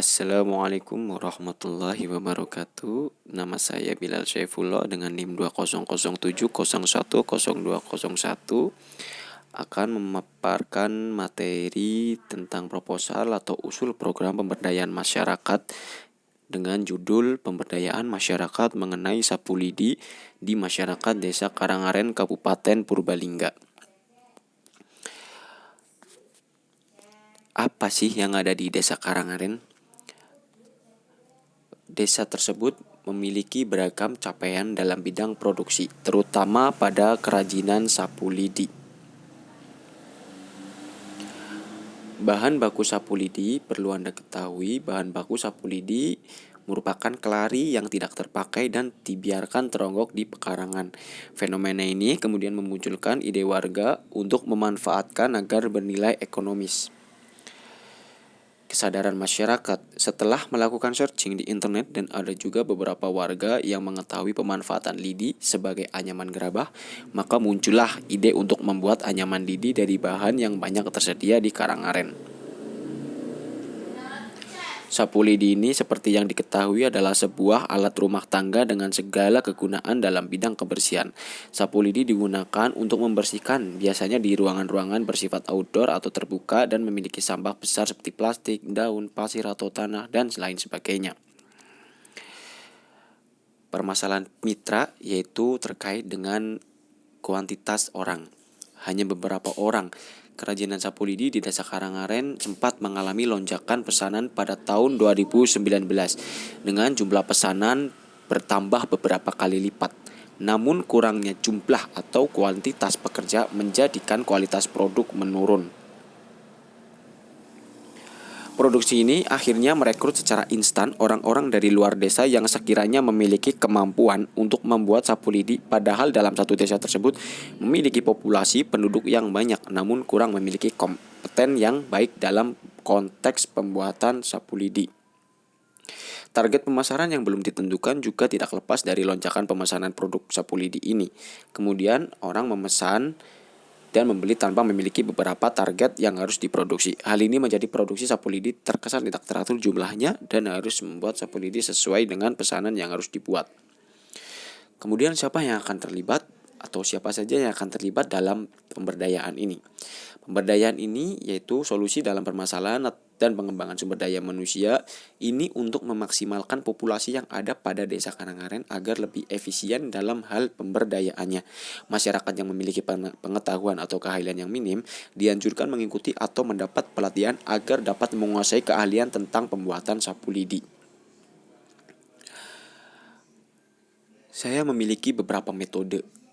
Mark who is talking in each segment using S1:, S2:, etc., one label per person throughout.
S1: Assalamualaikum warahmatullahi wabarakatuh. Nama saya Bilal Syaifullah dengan NIM 2007010201 akan memaparkan materi tentang proposal atau usul program pemberdayaan masyarakat dengan judul Pemberdayaan Masyarakat Mengenai Sapu Lidi di Masyarakat Desa Karangaren, Kabupaten Purbalingga. Apa sih yang ada di Desa Karangaren? Desa tersebut memiliki beragam capaian dalam bidang produksi, terutama pada kerajinan sapu lidi. Bahan baku sapu lidi, perlu Anda ketahui, bahan baku sapu lidi merupakan kelari yang tidak terpakai dan dibiarkan teronggok di pekarangan. Fenomena ini kemudian memunculkan ide warga untuk memanfaatkan agar bernilai ekonomis. Kesadaran masyarakat setelah melakukan searching di internet, dan ada juga beberapa warga yang mengetahui pemanfaatan lidi sebagai anyaman gerabah, maka muncullah ide untuk membuat anyaman lidi dari bahan yang banyak tersedia di Karangaren. Sapu lidi ini seperti yang diketahui adalah sebuah alat rumah tangga dengan segala kegunaan dalam bidang kebersihan. Sapu lidi digunakan untuk membersihkan, biasanya di ruangan-ruangan bersifat outdoor atau terbuka dan memiliki sampah besar seperti plastik, daun, pasir atau tanah, dan lain sebagainya. Permasalahan mitra yaitu terkait dengan kuantitas orang. Hanya beberapa orang. Kerajinan sapu lidi di Desa Karangaren sempat mengalami lonjakan pesanan pada tahun 2019 dengan jumlah pesanan bertambah beberapa kali lipat. Namun kurangnya jumlah atau kuantitas pekerja menjadikan kualitas produk menurun. Produksi ini akhirnya merekrut secara instan orang-orang dari luar desa yang sekiranya memiliki kemampuan untuk membuat sapu lidi, padahal dalam satu desa tersebut memiliki populasi penduduk yang banyak namun kurang memiliki kompeten yang baik dalam konteks pembuatan sapu lidi. Target pemasaran yang belum ditentukan juga tidak lepas dari lonjakan pemesanan produk sapu lidi ini. Kemudian orang memesan dan membeli tanpa memiliki beberapa target yang harus diproduksi. Hal ini menjadi produksi sapu lidi terkesan tidak teratur jumlahnya dan harus membuat sapu lidi sesuai dengan pesanan yang harus dibuat. Kemudian siapa yang akan terlibat atau siapa saja yang akan terlibat dalam pemberdayaan ini? Pemberdayaan ini yaitu solusi dalam permasalahan dan pengembangan sumber daya manusia ini untuk memaksimalkan populasi yang ada pada Desa Karangaren agar lebih efisien dalam hal pemberdayaannya. Masyarakat yang memiliki pengetahuan atau keahlian yang minim dianjurkan mengikuti atau mendapat pelatihan agar dapat menguasai keahlian tentang pembuatan sapu lidi. Saya memiliki beberapa metode.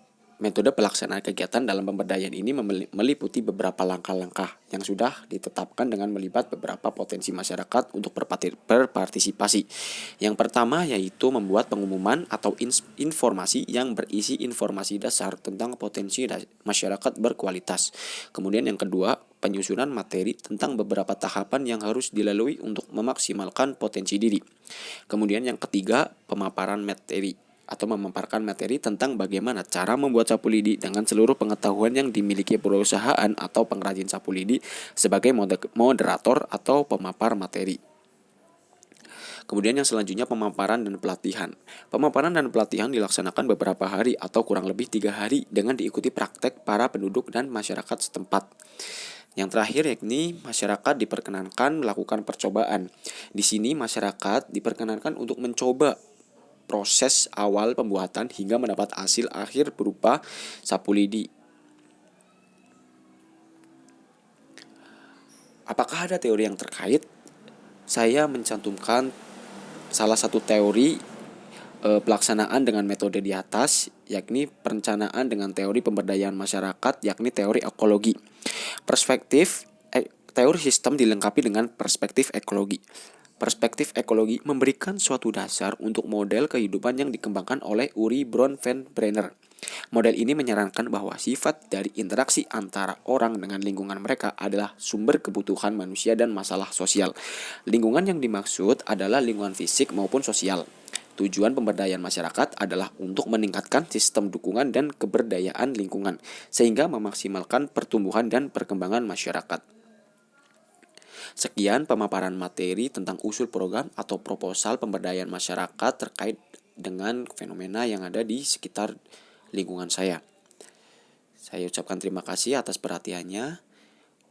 S1: Metode pelaksanaan kegiatan dalam pemberdayaan ini meliputi beberapa langkah-langkah yang sudah ditetapkan dengan melibat beberapa potensi masyarakat untuk berpartisipasi. Yang pertama yaitu membuat pengumuman atau informasi yang berisi informasi dasar tentang potensi masyarakat berkualitas. Kemudian yang kedua, penyusunan materi tentang beberapa tahapan yang harus dilalui untuk memaksimalkan potensi diri. Kemudian yang ketiga, pemaparan materi atau memaparkan materi tentang bagaimana cara membuat sapu lidi dengan seluruh pengetahuan yang dimiliki perusahaan atau pengrajin sapu lidi sebagai moderator atau pemapar materi. Kemudian yang selanjutnya pemaparan dan pelatihan. Pemaparan dan pelatihan dilaksanakan beberapa hari atau kurang lebih 3 hari dengan diikuti praktek para penduduk dan masyarakat setempat. Yang terakhir yakni masyarakat diperkenankan melakukan percobaan. Di sini masyarakat diperkenankan untuk mencoba proses awal pembuatan hingga mendapat hasil akhir berupa sapu lidi. Apakah ada teori yang terkait? Saya mencantumkan salah satu teori pelaksanaan dengan metode di atas, yakni perencanaan dengan teori pemberdayaan masyarakat, yakni teori ekologi. Teori sistem dilengkapi dengan perspektif ekologi. Perspektif ekologi memberikan suatu dasar untuk model kehidupan yang dikembangkan oleh Uri Bronfenbrenner. Model ini menyarankan bahwa sifat dari interaksi antara orang dengan lingkungan mereka adalah sumber kebutuhan manusia dan masalah sosial. Lingkungan yang dimaksud adalah lingkungan fisik maupun sosial. Tujuan pemberdayaan masyarakat adalah untuk meningkatkan sistem dukungan dan keberdayaan lingkungan, sehingga memaksimalkan pertumbuhan dan perkembangan masyarakat. Sekian pemaparan materi tentang usul program atau proposal pemberdayaan masyarakat terkait dengan fenomena yang ada di sekitar lingkungan saya. Saya ucapkan terima kasih atas perhatiannya.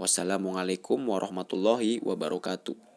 S1: Wassalamualaikum warahmatullahi wabarakatuh.